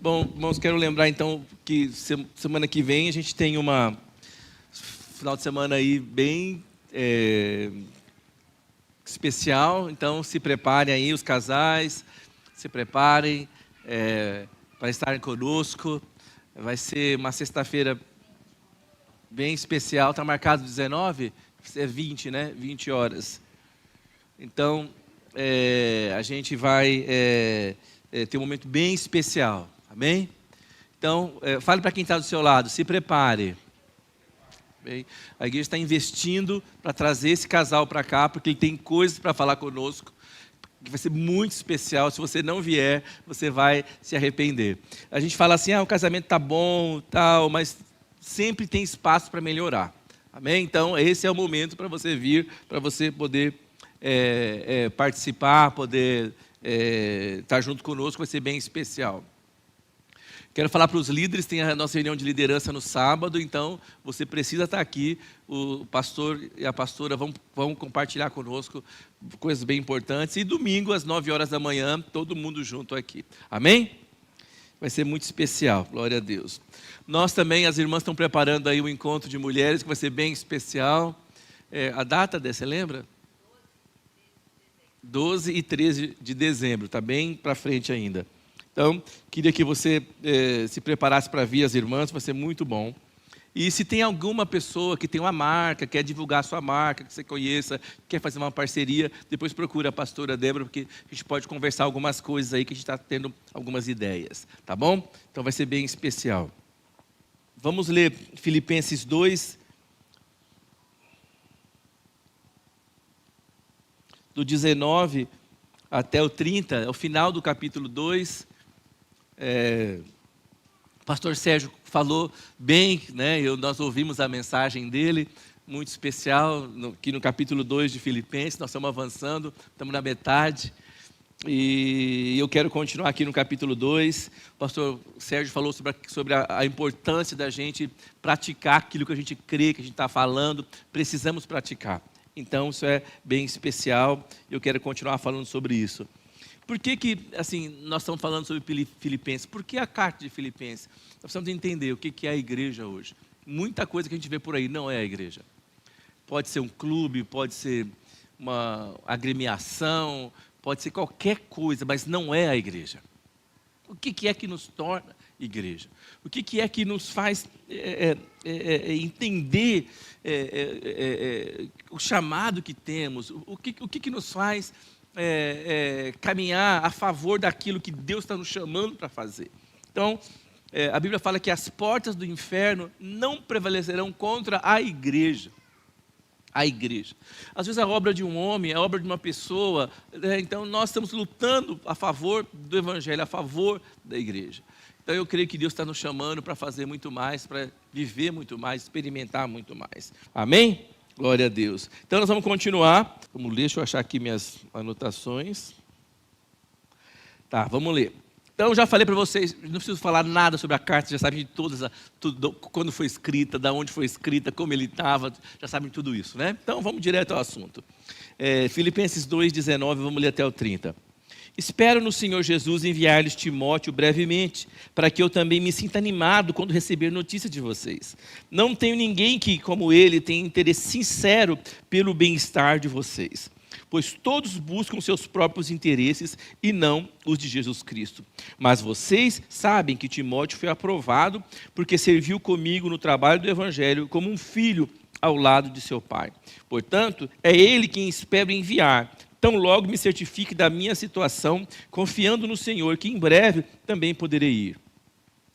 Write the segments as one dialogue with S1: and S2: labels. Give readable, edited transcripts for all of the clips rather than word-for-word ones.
S1: Bom, irmãos, quero lembrar então que semana que vem a gente tem final de semana aí bem especial, então se preparem aí os casais, se preparem para estarem conosco. Vai ser uma sexta-feira bem especial, está marcado 19, é 20, né? 20 horas. Então, a gente vai ter um momento bem especial, amém? Então, fale para quem está do seu lado, se prepare. Bem, a igreja está investindo para trazer esse casal para cá, porque ele tem coisas para falar conosco, que vai ser muito especial. Se você não vier, você vai se arrepender. A gente fala assim, o casamento está bom, tal, mas sempre tem espaço para melhorar, amém? Então, esse é o momento para você vir, para você poder participar, poder estar junto conosco, vai ser bem especial. Quero falar para os líderes, tem a nossa reunião de liderança no sábado, então você precisa estar aqui, o pastor e a pastora vão compartilhar conosco coisas bem importantes, e domingo às 9 horas da manhã, todo mundo junto aqui, amém? Vai ser muito especial, glória a Deus. Nós também, as irmãs estão preparando aí o encontro de mulheres, que vai ser bem especial. A data dessa, você lembra? 12 e 13 de dezembro, está bem para frente ainda. Então, queria que você se preparasse para vir as irmãs, vai ser muito bom. E se tem alguma pessoa que tem uma marca, quer divulgar a sua marca, que você conheça, quer fazer uma parceria, depois procura a pastora Débora, porque a gente pode conversar algumas coisas aí, que a gente está tendo algumas ideias, tá bom? Então vai ser bem especial. Vamos ler Filipenses 2, do 19 até o 30, é o final do capítulo 2. O pastor Sérgio falou bem, né? Nós ouvimos a mensagem dele, muito especial, aqui no capítulo 2 de Filipenses. Nós estamos avançando, estamos na metade, e eu quero continuar aqui no capítulo 2. O pastor Sérgio falou sobre a importância da gente praticar aquilo que a gente crê, que a gente está falando, precisamos praticar. Então, isso é bem especial, eu quero continuar falando sobre isso. Por que assim, nós estamos falando sobre Filipenses? Por que a carta de Filipenses? Nós precisamos entender o que é a igreja hoje. Muita coisa que a gente vê por aí não é a igreja. Pode ser um clube, pode ser uma agremiação, pode ser qualquer coisa, mas não é a igreja. O que é que nos torna igreja? O que é que nos faz entender o chamado que temos? O que nos faz caminhar a favor daquilo que Deus está nos chamando para fazer? Então, a Bíblia fala que as portas do inferno não prevalecerão contra a igreja. A igreja. Às vezes a obra de um homem, a obra de uma pessoa, então nós estamos lutando a favor do evangelho, a favor da igreja. Então eu creio que Deus está nos chamando para fazer muito mais, para viver muito mais, experimentar muito mais. Amém? Glória a Deus. Então nós vamos continuar. Deixa eu achar aqui minhas anotações. Tá, vamos ler. Então, já falei para vocês, não preciso falar nada sobre a carta, já sabem de tudo, quando foi escrita, de onde foi escrita, como ele estava, já sabem tudo isso, né? Então, vamos direto ao assunto. Filipenses 2:19, vamos ler até o 30. Espero no Senhor Jesus enviar-lhes Timóteo brevemente, para que eu também me sinta animado quando receber notícia de vocês. Não tenho ninguém que, como ele, tenha interesse sincero pelo bem-estar de vocês, pois todos buscam seus próprios interesses e não os de Jesus Cristo. Mas vocês sabem que Timóteo foi aprovado porque serviu comigo no trabalho do Evangelho como um filho ao lado de seu pai. Portanto, é ele quem espero enviar, tão logo me certifique da minha situação, confiando no Senhor, que em breve também poderei ir.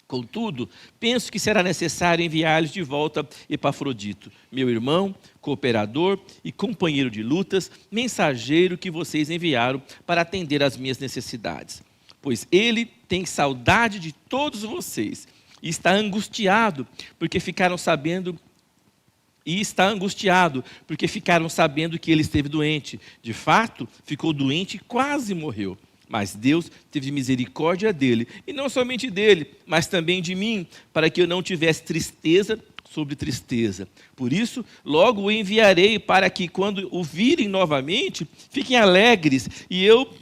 S1: Contudo, penso que será necessário enviar-lhes de volta Epafrodito, meu irmão, cooperador e companheiro de lutas, mensageiro que vocês enviaram para atender às minhas necessidades. Pois ele tem saudade de todos vocês e está angustiado porque ficaram sabendo que ele esteve doente. De fato, ficou doente e quase morreu. Mas Deus teve misericórdia dele, e não somente dele, mas também de mim, para que eu não tivesse tristeza sobre tristeza. Por isso, logo o enviarei para que, quando o virem novamente, fiquem alegres, e eu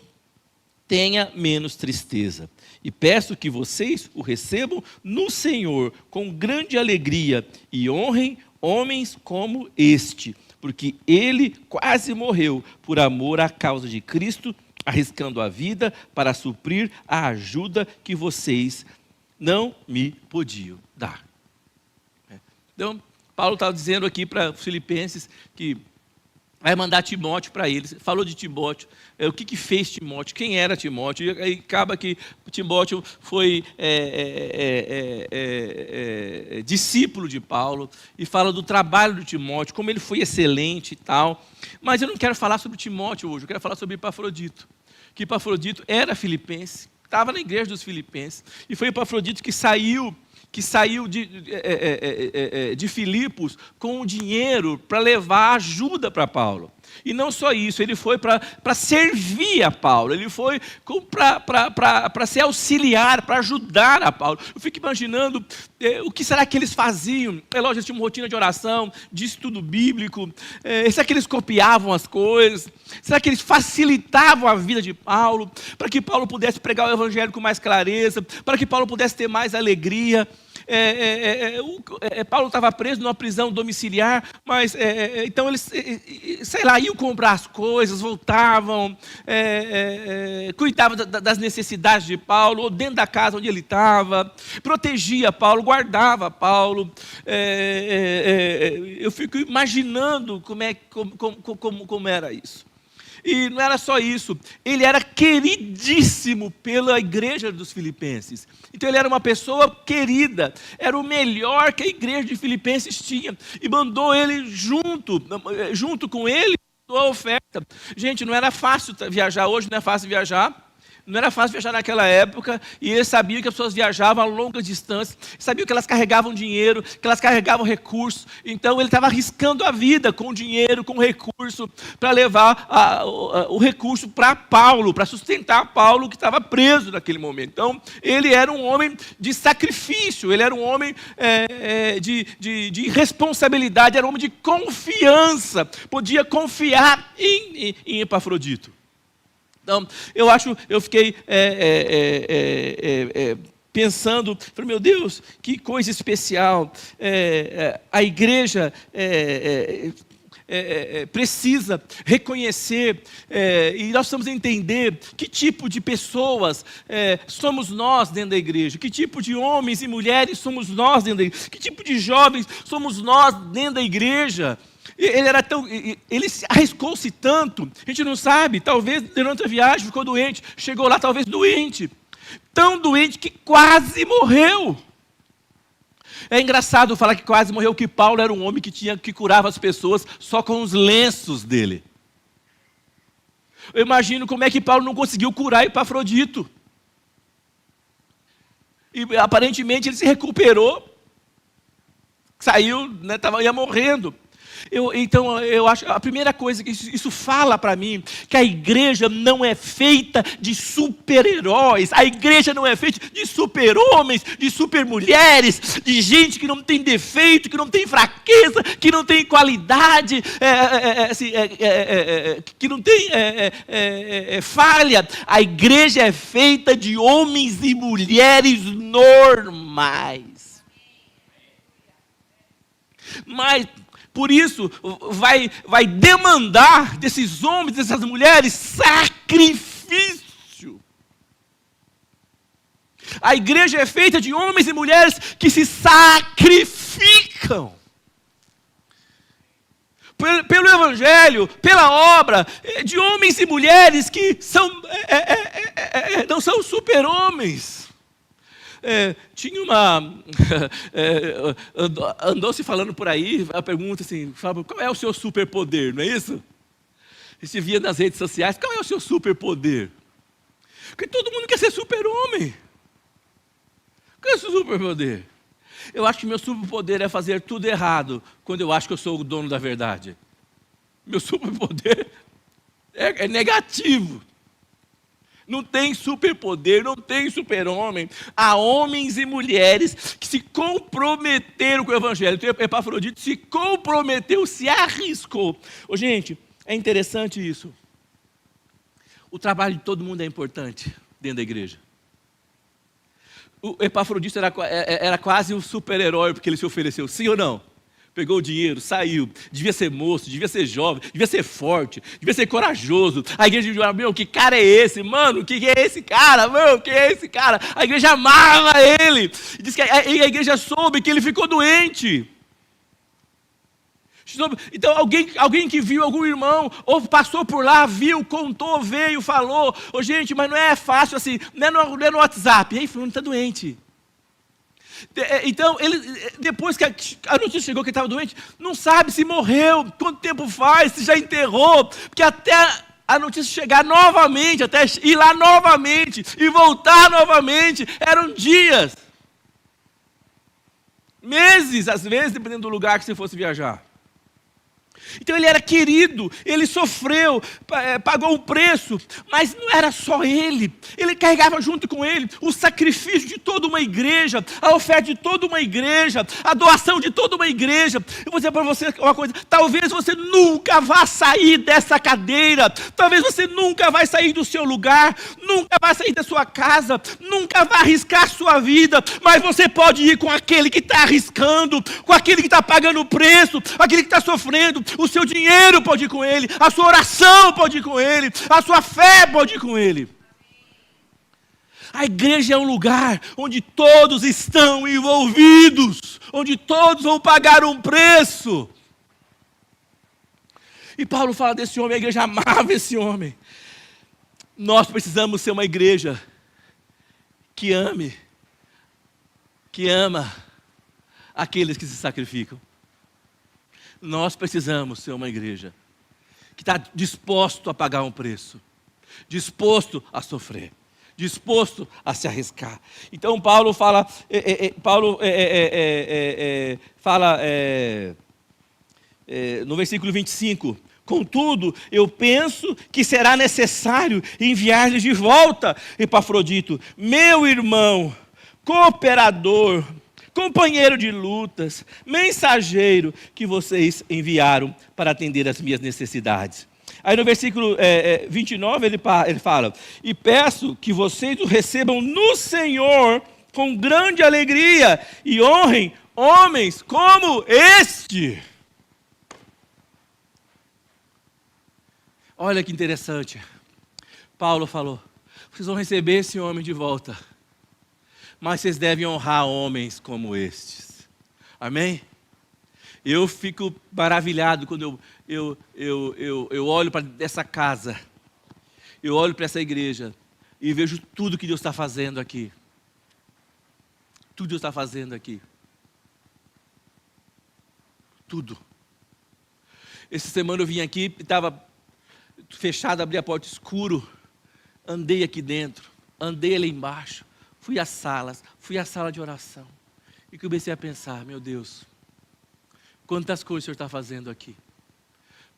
S1: tenha menos tristeza. E peço que vocês o recebam no Senhor com grande alegria e honrem homens como este, porque ele quase morreu por amor à causa de Cristo, arriscando a vida para suprir a ajuda que vocês não me podiam dar. Então, Paulo estava dizendo aqui para os filipenses que vai mandar Timóteo para eles. Falou de Timóteo, o que fez Timóteo, quem era Timóteo. E aí acaba que Timóteo foi discípulo de Paulo, e fala do trabalho de Timóteo, como ele foi excelente e tal. Mas eu não quero falar sobre Timóteo hoje, eu quero falar sobre Epafrodito. Que Epafrodito era filipense, estava na igreja dos filipenses, e foi Epafrodito que saiu de Filipos com o dinheiro para levar ajuda para Paulo. E não só isso, ele foi para servir a Paulo, ele foi para ser auxiliar, para ajudar a Paulo. Eu fico imaginando o que será que eles faziam. É lógico, eles tinham uma rotina de oração, de estudo bíblico. Será que eles copiavam as coisas? Será que eles facilitavam a vida de Paulo, para que Paulo pudesse pregar o evangelho com mais clareza, para que Paulo pudesse ter mais alegria? Paulo estava preso numa prisão domiciliar, mas então eles, sei lá, iam comprar as coisas, voltavam, cuidavam das necessidades de Paulo, ou dentro da casa onde ele estava, protegia Paulo, guardava Paulo. Eu fico imaginando como era isso. E não era só isso, ele era queridíssimo pela igreja dos filipenses. Então ele era uma pessoa querida, era o melhor que a igreja de Filipenses tinha. E mandou ele junto com ele, a oferta. Gente, não era fácil viajar hoje, não é fácil viajar. Não era fácil viajar naquela época, e ele sabia que as pessoas viajavam a longas distâncias, sabia que elas carregavam dinheiro, que elas carregavam recursos. Então ele estava arriscando a vida com dinheiro, com recurso, para levar o recurso para Paulo, para sustentar Paulo, que estava preso naquele momento. Então ele era um homem de sacrifício, ele era um homem de responsabilidade, era um homem de confiança, podia confiar em Epafrodito. Então, eu fiquei pensando, falei, meu Deus, que coisa especial. A igreja precisa reconhecer, e nós precisamos entender que tipo de pessoas somos nós dentro da igreja, que tipo de homens e mulheres somos nós dentro da igreja, que tipo de jovens somos nós dentro da igreja. Ele arriscou-se tanto, a gente não sabe, talvez durante a viagem ficou doente, chegou lá talvez doente, tão doente que quase morreu. É engraçado falar que quase morreu, que Paulo era um homem que curava as pessoas só com os lenços dele. Eu imagino como é que Paulo não conseguiu curar Epafrodito. E aparentemente ele se recuperou, saiu, né, ia morrendo. Então eu acho, a primeira coisa que isso fala para mim, que a igreja não é feita de super-heróis, a igreja não é feita de super-homens, de super-mulheres, de gente que não tem defeito, que não tem fraqueza, que não tem qualidade, que não tem falha. A igreja é feita de homens e mulheres normais. Mas por isso, vai demandar desses homens, dessas mulheres, sacrifício. A igreja é feita de homens e mulheres que se sacrificam. Pelo evangelho, pela obra, de homens e mulheres que não são super-homens. Tinha andou-se falando por aí, a pergunta assim, qual é o seu superpoder, não é isso? E se via nas redes sociais, qual é o seu superpoder? Porque todo mundo quer ser super-homem. Qual é o seu superpoder? Eu acho que meu superpoder é fazer tudo errado, quando eu acho que eu sou o dono da verdade. Meu superpoder é negativo. Não tem superpoder, não tem super-homem. Há homens e mulheres que se comprometeram com o evangelho. Então, Epafrodito se comprometeu, se arriscou. Gente, é interessante isso. O trabalho de todo mundo é importante dentro da igreja. O Epafrodito era quase um super-herói porque ele se ofereceu, sim ou não? Pegou o dinheiro, saiu, devia ser moço, devia ser jovem, devia ser forte, devia ser corajoso. A igreja dizia, meu, que cara é esse? Mano, o que é esse cara? Meu, o que é esse cara? A igreja amava ele. Diz que a igreja soube que ele ficou doente. Então alguém que viu algum irmão, ou passou por lá, viu, contou, veio, falou, gente, mas não é fácil assim, não é no WhatsApp, ei, fulano está doente. Então, depois que a notícia chegou que ele estava doente, não sabe se morreu, quanto tempo faz, se já enterrou, porque até a notícia chegar novamente, até ir lá novamente, e voltar novamente, eram dias, meses, às vezes, dependendo do lugar que você fosse viajar. Então ele era querido, ele sofreu, pagou um preço, mas não era só ele carregava junto com ele o sacrifício de toda uma igreja, a oferta de toda uma igreja, a doação de toda uma igreja. Eu vou dizer para você uma coisa, talvez você nunca vá sair dessa cadeira, talvez você nunca vai sair do seu lugar, nunca vai sair da sua casa, nunca vai arriscar a sua vida, mas você pode ir com aquele que está arriscando, com aquele que está pagando o preço, aquele que está sofrendo. O seu dinheiro pode ir com ele, a sua oração pode ir com ele, a sua fé pode ir com ele. A igreja é um lugar onde todos estão envolvidos, onde todos vão pagar um preço. E Paulo fala desse homem, a igreja amava esse homem. Nós precisamos ser uma igreja que ama aqueles que se sacrificam. Nós precisamos ser uma igreja que está disposto a pagar um preço, disposto a sofrer, disposto a se arriscar. Então Paulo fala, no versículo 25, contudo, eu penso que será necessário enviar-lhes de volta Epafrodito, meu irmão, cooperador, companheiro de lutas, mensageiro que vocês enviaram para atender as minhas necessidades. Aí no versículo 29 ele fala, e peço que vocês o recebam no Senhor com grande alegria e honrem homens como este. Olha que interessante, Paulo falou, vocês vão receber esse homem de volta, mas vocês devem honrar homens como estes. Amém? Eu fico maravilhado quando eu olho para essa casa, eu olho para essa igreja e vejo tudo que Deus está fazendo aqui. Tudo Deus está fazendo aqui. Tudo. Essa semana eu vim aqui, estava fechado, abri a porta escuro, andei aqui dentro, andei ali embaixo. Fui às salas, fui à sala de oração. E comecei a pensar, meu Deus, quantas coisas o Senhor está fazendo aqui.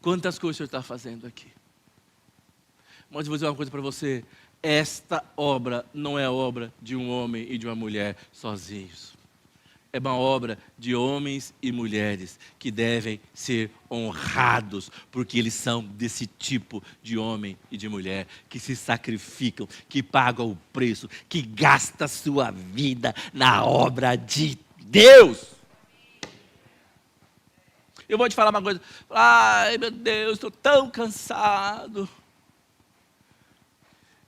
S1: Quantas coisas o Senhor está fazendo aqui. Mas eu vou dizer uma coisa para você. Esta obra não é obra de um homem e de uma mulher sozinhos. É uma obra de homens e mulheres que devem ser honrados, porque eles são desse tipo de homem e de mulher, que se sacrificam, que pagam o preço, que gastam a sua vida na obra de Deus. Eu vou te falar uma coisa, ai meu Deus, estou tão cansado.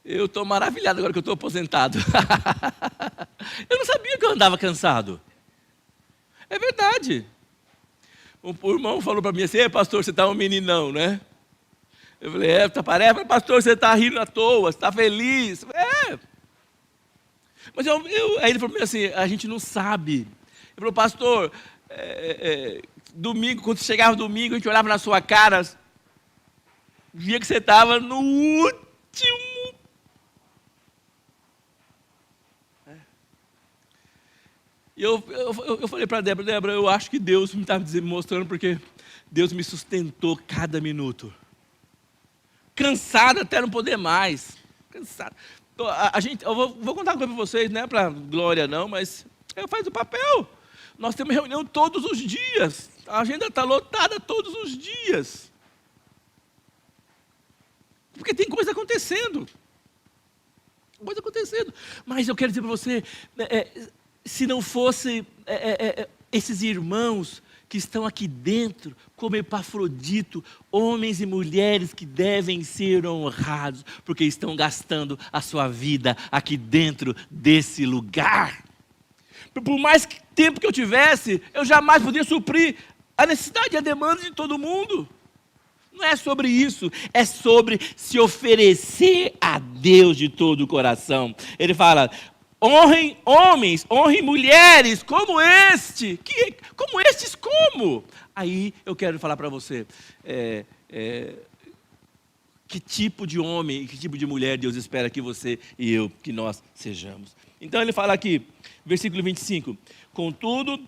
S1: Eu estou maravilhado agora que eu estou aposentado. Eu não sabia que eu andava cansado. É verdade. O irmão falou para mim assim, pastor, você está um meninão, né? Eu falei, parece, pastor, você está rindo à toa, você está feliz. Mas aí ele falou para mim assim, a gente não sabe. Ele falou, pastor, domingo, quando chegava domingo, a gente olhava na sua cara, via que você estava no último. E eu falei para a Débora, eu acho que Deus me está mostrando, porque Deus me sustentou cada minuto. Cansado até não poder mais. Cansado. Eu vou contar uma coisa para vocês, não é para glória não, mas eu faço o papel. Nós temos reunião todos os dias. A agenda está lotada todos os dias. Porque tem coisa acontecendo. Coisa acontecendo. Mas eu quero dizer para você, se não fosse esses irmãos que estão aqui dentro, como Epafrodito, homens e mulheres que devem ser honrados, porque estão gastando a sua vida aqui dentro desse lugar. Por mais tempo que eu tivesse, eu jamais podia suprir a necessidade e a demanda de todo mundo. Não é sobre isso, é sobre se oferecer a Deus de todo o coração. Ele fala: honrem homens, honrem mulheres como este. Como estes como? Aí eu quero falar para você, que tipo de homem e que tipo de mulher Deus espera que você e eu, que nós sejamos. Então ele fala aqui, versículo 25, contudo,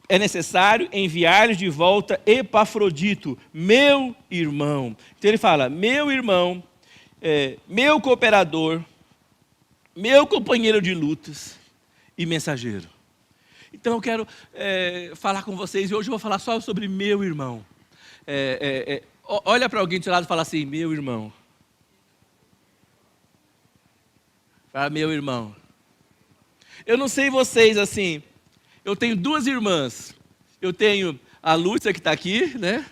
S1: é necessário enviar-lhes de volta Epafrodito, meu irmão. Então ele fala, meu irmão, meu cooperador, meu companheiro de lutas e mensageiro. Então eu quero falar com vocês, e hoje eu vou falar só sobre meu irmão. Olha para alguém do seu lado e fala assim, meu irmão. Fala, meu irmão. Eu não sei vocês assim, eu tenho duas irmãs. Eu tenho a Lúcia que está aqui, né?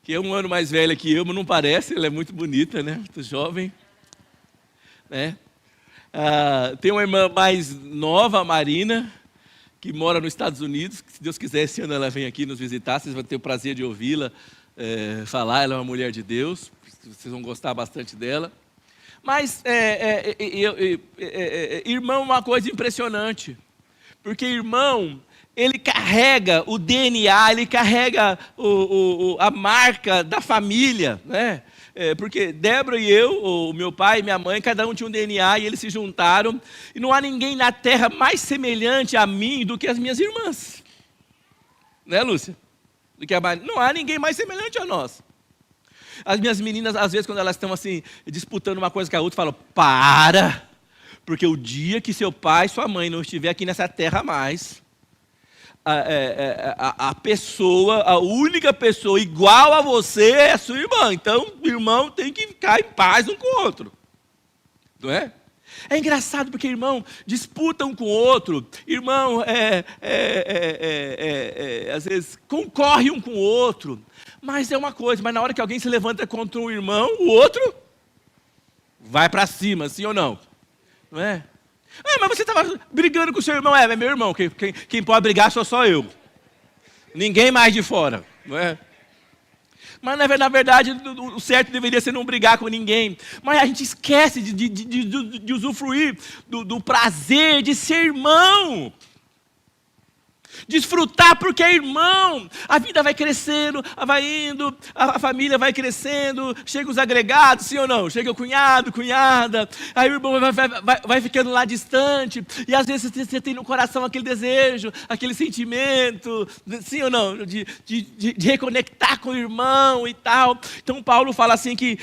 S1: Que é 1 ano mais velha que eu, mas não parece, ela é muito bonita, né? Muito jovem. Né? Tem uma irmã mais nova, a Marina, que mora nos Estados Unidos, que, se Deus quiser, esse ano ela vem aqui nos visitar, vocês vão ter o prazer de ouvi-la falar, ela é uma mulher de Deus, vocês vão gostar bastante dela. Mas irmão é uma coisa impressionante, porque irmão, ele carrega o DNA, ele carrega a marca da família, né? Porque Débora e eu, o meu pai e minha mãe, cada um tinha um DNA e eles se juntaram. E não há ninguém na terra mais semelhante a mim do que as minhas irmãs. Né, Lúcia? Não há ninguém mais semelhante a nós. As minhas meninas, às vezes, quando elas estão assim, disputando uma coisa com a outra, falam, para! Porque o dia que seu pai e sua mãe não estiver aqui nessa terra mais, a única pessoa igual a você é a sua irmã. Então, o irmão tem que ficar em paz um com o outro. Não é? É engraçado porque irmão disputa um com o outro. Irmão, às vezes, concorre um com o outro. Mas é uma coisa, mas na hora que alguém se levanta contra um irmão, o outro vai para cima, sim ou não? Não é? Mas você estava brigando com o seu irmão. É meu irmão, quem pode brigar sou só eu. Ninguém mais de fora. Não é? Mas na verdade, o certo deveria ser não brigar com ninguém. Mas a gente esquece de usufruir do prazer de ser irmão. Desfrutar porque é irmão. A vida vai crescendo, vai indo, a família vai crescendo, chega os agregados, sim ou não? Chega o cunhado, cunhada, aí o irmão vai ficando lá distante, e às vezes você tem no coração aquele desejo, aquele sentimento, sim ou não? De reconectar com o irmão e tal. Então Paulo fala assim que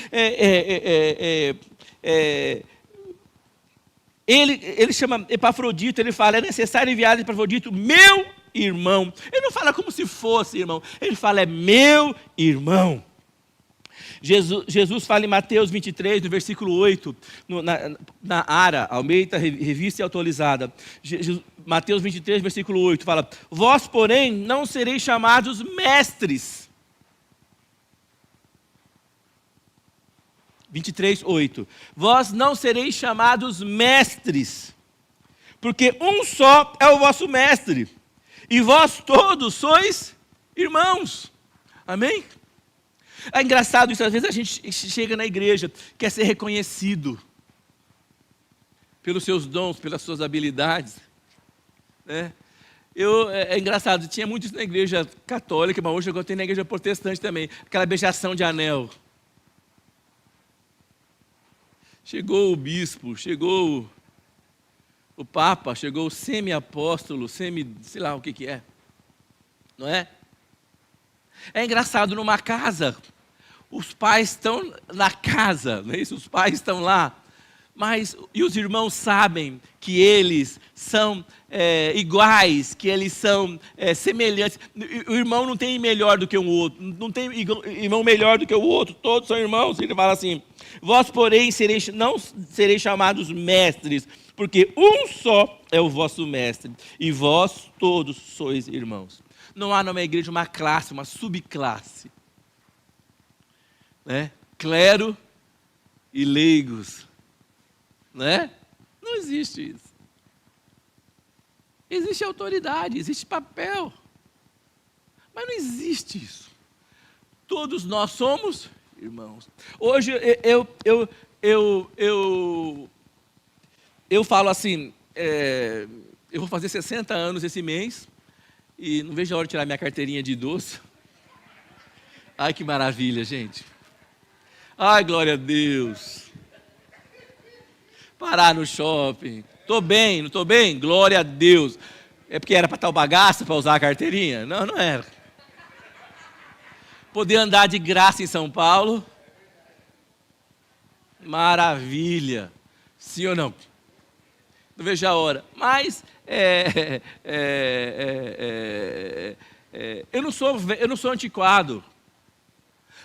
S1: ele chama Epafrodito, ele fala, é necessário enviar Epafrodito, meu irmão. Ele não fala como se fosse irmão, ele fala, é meu irmão. Jesus fala em Mateus 23, no versículo 8, na Ara, Almeida, revista e atualizada. Mateus 23, versículo 8, fala, vós, porém, não sereis chamados mestres. 23, 8. Vós não sereis chamados mestres, porque um só é o vosso mestre, e vós todos sois irmãos. Amém? É engraçado isso, às vezes a gente chega na igreja, quer ser reconhecido pelos seus dons, pelas suas habilidades. Né? É engraçado, tinha muito isso na igreja católica, mas hoje eu tenho na igreja protestante também, aquela beijação de anel. Chegou o bispo, chegou o papa, chegou o semi-apóstolo, sei lá o que é. Não é? É engraçado, numa casa, os pais estão na casa, não é isso? Os pais estão lá. e os irmãos sabem que eles são iguais, que eles são semelhantes. O irmão não tem melhor do que o outro, não tem irmão melhor do que o outro, todos são irmãos. Ele fala assim: vós, porém, não sereis chamados mestres, porque um só é o vosso mestre, e vós todos sois irmãos. Não há numa igreja uma classe, uma subclasse, né? Clero e leigos, né? Não existe isso. Existe autoridade, existe papel, mas não existe isso. Todos nós somos irmãos. Hoje eu falo assim, eu vou fazer 60 anos esse mês e não vejo a hora de tirar minha carteirinha de idoso. Ai, que maravilha, gente. Ai, glória a Deus. Parar no shopping. Estou bem, não estou bem? Glória a Deus. É porque era para tal bagaço para usar a carteirinha? Não, não era. Poder andar de graça em São Paulo. Maravilha. Sim ou não? Não vejo a hora. Mas eu não sou antiquado.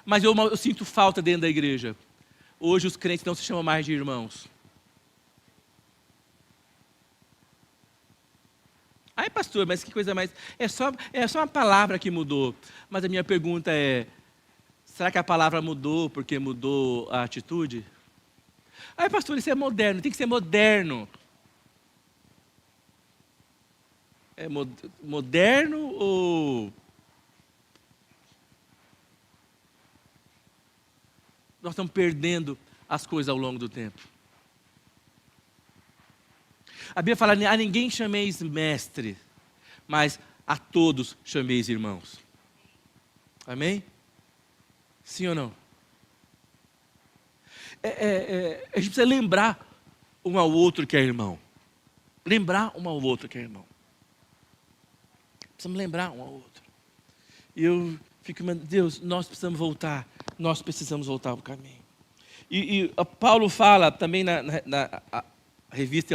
S1: Mas eu sinto falta dentro da igreja. Hoje os crentes não se chamam mais de irmãos. Ai, pastor, mas que coisa mais... É só uma palavra que mudou. Mas a minha pergunta é, será que a palavra mudou porque mudou a atitude? Ai, pastor, isso é moderno, tem que ser moderno. É moderno ou... Nós estamos perdendo as coisas ao longo do tempo. A Bíblia fala, a ninguém chameis mestre, mas a todos chameis irmãos. Amém? Sim ou não? A gente precisa lembrar um ao outro que é irmão. Lembrar um ao outro que é irmão. Precisamos lembrar um ao outro. E eu fico, Deus, nós precisamos voltar. Nós precisamos voltar ao caminho. E Paulo fala também na revista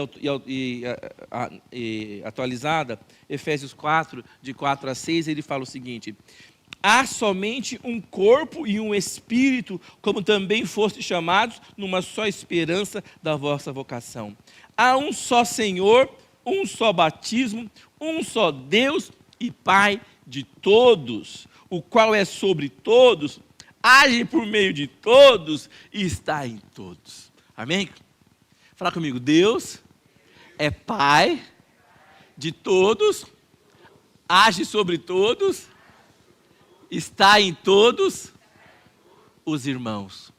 S1: atualizada, Efésios 4, de 4 a 6, ele fala o seguinte: há somente um corpo e um espírito, como também fostes chamados, numa só esperança da vossa vocação. Há um só Senhor, um só batismo, um só Deus e Pai de todos, o qual é sobre todos, age por meio de todos e está em todos. Amém? Fala comigo. Deus é Pai de todos, age sobre todos, está em todos os irmãos.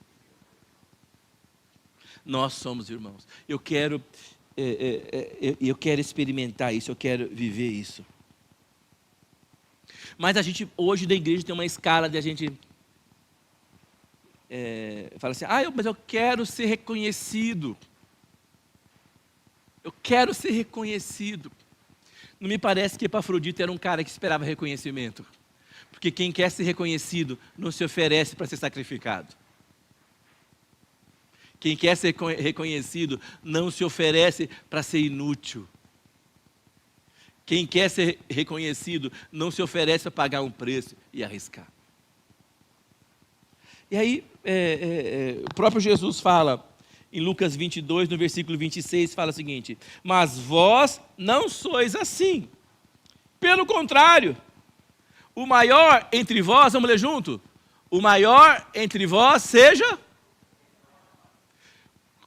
S1: Nós somos irmãos. Eu quero experimentar isso, eu quero viver isso. Mas a gente, hoje da igreja, tem uma escala de a gente... fala assim, mas eu quero ser reconhecido. Eu quero ser reconhecido. Não me parece que Epafrodito era um cara que esperava reconhecimento. Porque quem quer ser reconhecido não se oferece para ser sacrificado. Quem quer ser reconhecido não se oferece para ser inútil. Quem quer ser reconhecido não se oferece para pagar um preço e arriscar. E aí, o próprio Jesus fala, em Lucas 22, no versículo 26, fala o seguinte: mas vós não sois assim. Pelo contrário, o maior entre vós, vamos ler junto? O maior entre vós seja...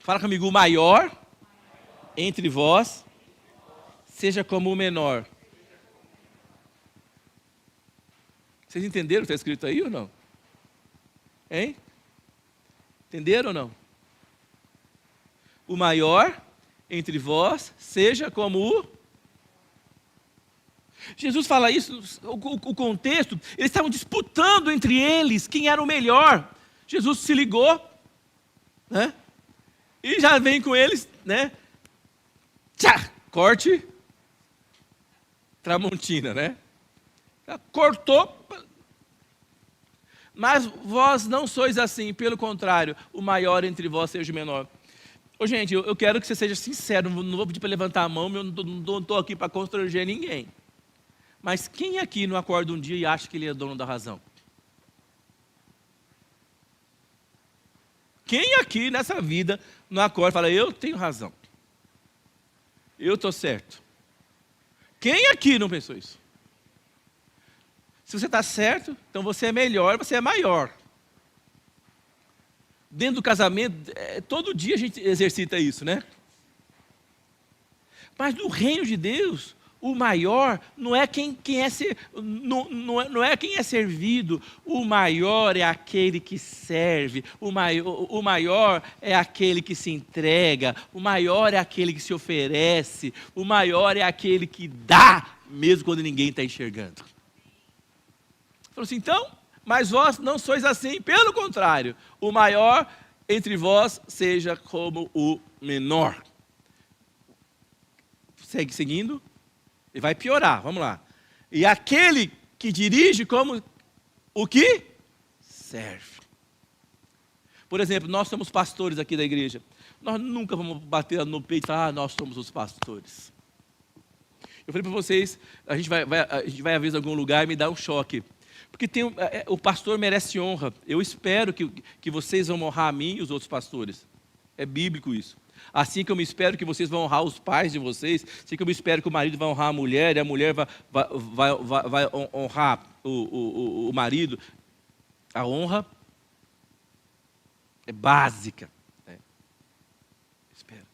S1: Fala comigo, o maior entre vós seja como o menor. Vocês entenderam o que está escrito aí ou não? Hein? Entenderam ou não? O maior entre vós seja como o... Jesus fala isso, o contexto, eles estavam disputando entre eles quem era o melhor. Jesus se ligou, né? E já vem com eles, né? Tchá, corte, Tramontina, né? Cortou. Mas vós não sois assim, pelo contrário, o maior entre vós seja o menor. Ô, gente, eu quero que você seja sincero, não vou pedir para levantar a mão, eu não estou aqui para constranger ninguém. Mas quem aqui não acorda um dia e acha que ele é dono da razão? Quem aqui nessa vida não acorda e fala, eu tenho razão? Eu estou certo. Quem aqui não pensou isso? Se você está certo, então você é melhor, você é maior. Dentro do casamento, todo dia a gente exercita isso, né? Mas no reino de Deus, o maior não é quem é quem é servido. O maior é aquele que serve. O maior é aquele que se entrega. O maior é aquele que se oferece. O maior é aquele que dá, mesmo quando ninguém está enxergando. Falou assim, então, mas vós não sois assim. Pelo contrário, o maior entre vós seja como o menor. Segue seguindo. E vai piorar, vamos lá. E aquele que dirige como o que? Serve. Por exemplo, nós somos pastores aqui da igreja. Nós nunca vamos bater no peito e falar, nós somos os pastores. Eu falei para vocês, a gente vai às vezes em algum lugar e me dá um choque. Porque o pastor merece honra. Eu espero que vocês vão honrar a mim e os outros pastores. É bíblico isso. Assim como eu espero que vocês vão honrar os pais de vocês, assim como eu espero que o marido vai honrar a mulher, e a mulher vai honrar o marido. A honra é básica. Né? Espero.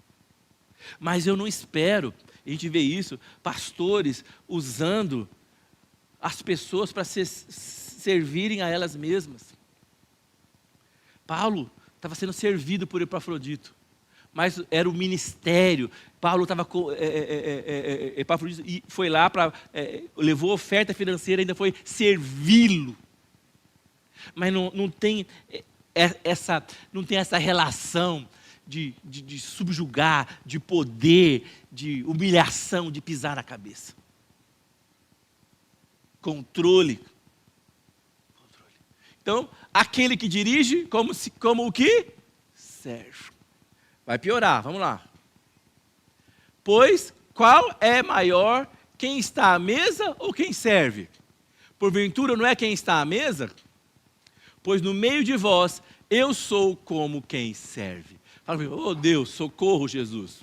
S1: Mas eu não espero, a gente vê isso, pastores usando as pessoas para servirem a elas mesmas. Paulo estava sendo servido por Epafrodito. Mas era o ministério. Paulo estava Epafrodito e foi lá levou oferta financeira, ainda foi servi-lo. Mas não tem essa relação de subjugar, de poder, de humilhação, de pisar na cabeça. Controle. Então, aquele que dirige, como o que? Serve. Vai piorar, vamos lá. Pois, qual é maior, quem está à mesa ou quem serve? Porventura não é quem está à mesa? Pois no meio de vós, eu sou como quem serve. Fala, oh Deus, socorro Jesus.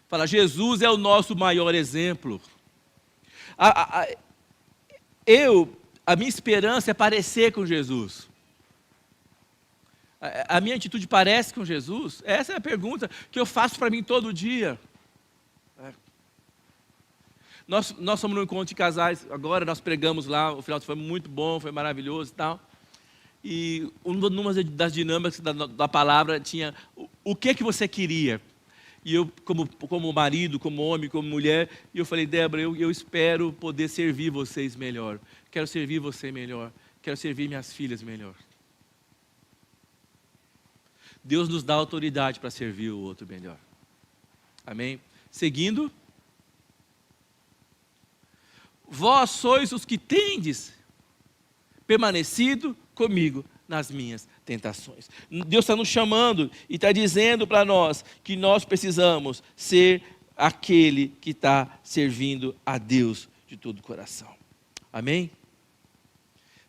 S1: Fala, Jesus é o nosso maior exemplo. A minha esperança é parecer com Jesus. A minha atitude parece com Jesus? Essa é a pergunta que eu faço para mim todo dia. Nós somos no encontro de casais, agora nós pregamos lá, o final foi muito bom, foi maravilhoso e tal. E uma das dinâmicas da palavra tinha, o que você queria? E eu, como marido, como homem, como mulher, e eu falei, Débora, eu espero poder servir vocês melhor. Quero servir você melhor. Quero servir minhas filhas melhor. Deus nos dá autoridade para servir o outro melhor. Amém? Seguindo. Vós sois os que tendes permanecido comigo nas minhas tentações. Deus está nos chamando e está dizendo para nós que nós precisamos ser aquele que está servindo a Deus de todo o coração. Amém?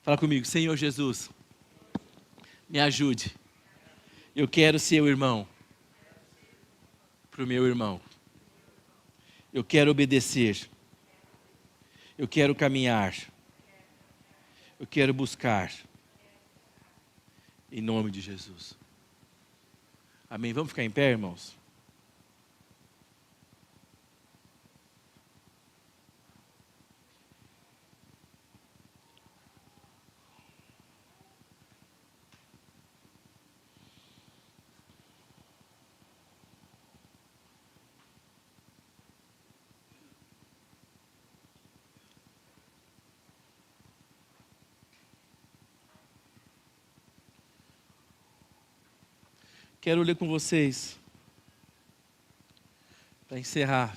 S1: Fala comigo, Senhor Jesus, me ajude. Eu quero ser o irmão para o meu irmão. Eu quero obedecer. Eu quero caminhar. Eu quero buscar. Em nome de Jesus. Amém? Vamos ficar em pé, irmãos? Quero ler com vocês, para encerrar.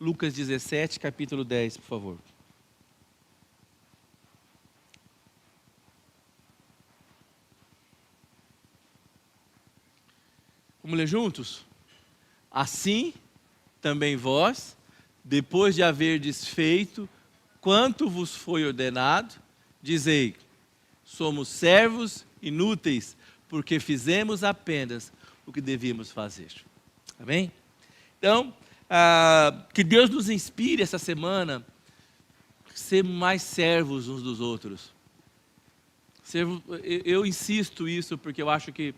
S1: Lucas 17, capítulo 10, por favor. Vamos ler juntos? Assim, também vós, depois de haverdes feito quanto vos foi ordenado, dizei, somos servos inúteis, porque fizemos apenas o que devíamos fazer. Amém? Então, que Deus nos inspire essa semana a ser mais servos uns dos outros. Eu insisto isso porque eu acho que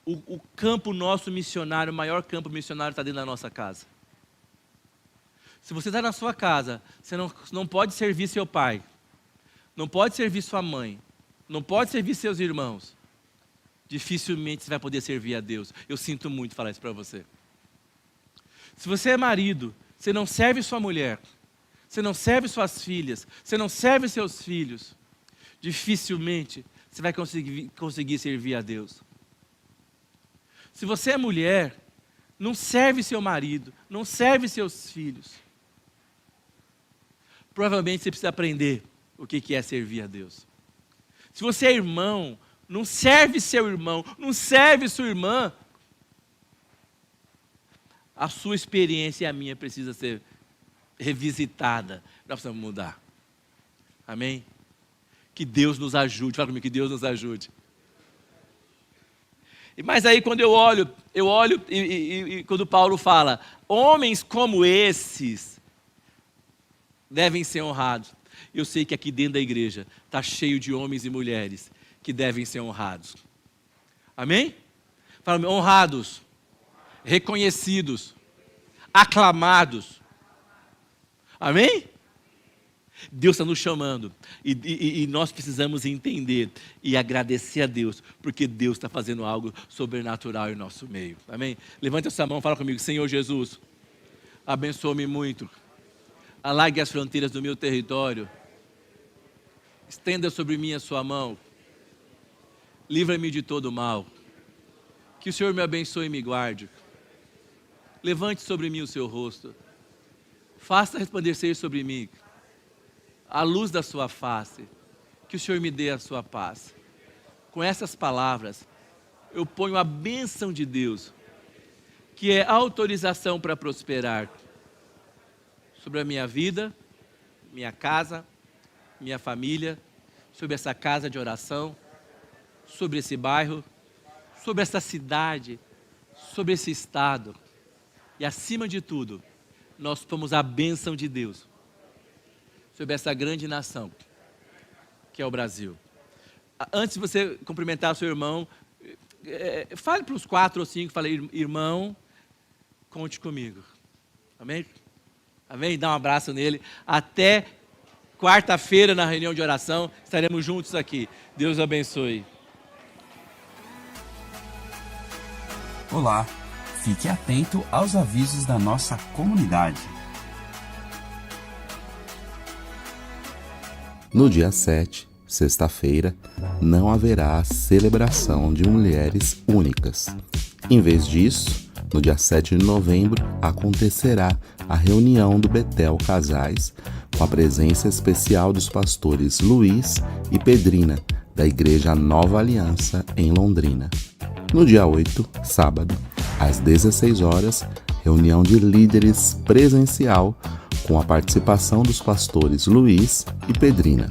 S1: o campo nosso missionário, o maior campo missionário está dentro da nossa casa. Se você está na sua casa, você não pode servir seu pai, não pode servir sua mãe, não pode servir seus irmãos. Dificilmente você vai poder servir a Deus. Eu sinto muito falar isso para você. Se você é marido, você não serve sua mulher, você não serve suas filhas, você não serve seus filhos, dificilmente você vai conseguir servir a Deus. Se você é mulher, não serve seu marido, não serve seus filhos. Provavelmente você precisa aprender o que é servir a Deus. Se você é irmão, não serve seu irmão, não serve sua irmã. A sua experiência e a minha precisa ser revisitada. Nós precisamos mudar. Amém? Que Deus nos ajude. Fala comigo, que Deus nos ajude. Mas aí quando eu olho e quando Paulo fala, homens como esses devem ser honrados. Eu sei que aqui dentro da igreja está cheio de homens e mulheres que devem ser honrados. Amém? Fala, honrados, reconhecidos, aclamados. Amém? Deus está nos chamando e nós precisamos entender e agradecer a Deus, porque Deus está fazendo algo sobrenatural em nosso meio. Amém? Levante a sua mão e fala comigo, Senhor Jesus, abençoa-me muito, alargue as fronteiras do meu território, estenda sobre mim a sua mão, livra-me de todo mal, que o Senhor me abençoe e me guarde, levante sobre mim o seu rosto, faça resplandecer sobre mim a luz da sua face, que o Senhor me dê a sua paz. Com essas palavras, eu ponho a bênção de Deus, que é autorização para prosperar, sobre a minha vida, minha casa, minha família, sobre essa casa de oração, sobre esse bairro, sobre essa cidade, sobre esse estado. E acima de tudo, nós tomamos a bênção de Deus sobre essa grande nação, que é o Brasil. Antes de você cumprimentar o seu irmão, fale para os 4 ou 5, fale, irmão, conte comigo. Amém? Amém? Dá um abraço nele. Até quarta-feira, na reunião de oração, estaremos juntos aqui. Deus abençoe.
S2: Olá, fique atento aos avisos da nossa comunidade.
S3: No dia 7, sexta-feira, não haverá celebração de mulheres únicas. Em vez disso, no dia 7 de novembro, acontecerá a reunião do Betel Casais, com a presença especial dos pastores Luiz e Pedrina, da Igreja Nova Aliança, em Londrina. No dia 8, sábado, às 16 horas, reunião de líderes presencial, com a participação dos pastores Luiz e Pedrina.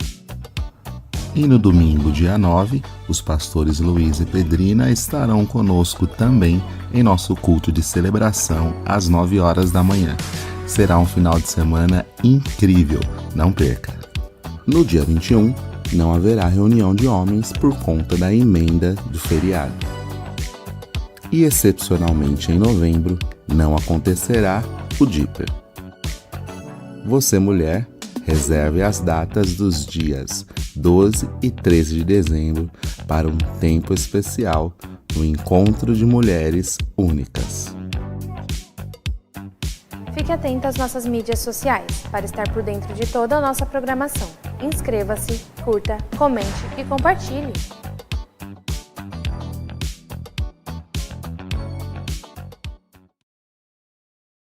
S3: E no domingo, dia 9, os pastores Luiz e Pedrina estarão conosco também em nosso culto de celebração às 9 horas da manhã. Será um final de semana incrível, não perca. No dia 21, não haverá reunião de homens por conta da emenda do feriado. E excepcionalmente em novembro, não acontecerá o Dipper. Você, mulher, reserve as datas dos dias 12 e 13 de dezembro para um tempo especial no Encontro de Mulheres Únicas.
S4: Fique atento às nossas mídias sociais para estar por dentro de toda a nossa programação. Inscreva-se, curta, comente e compartilhe.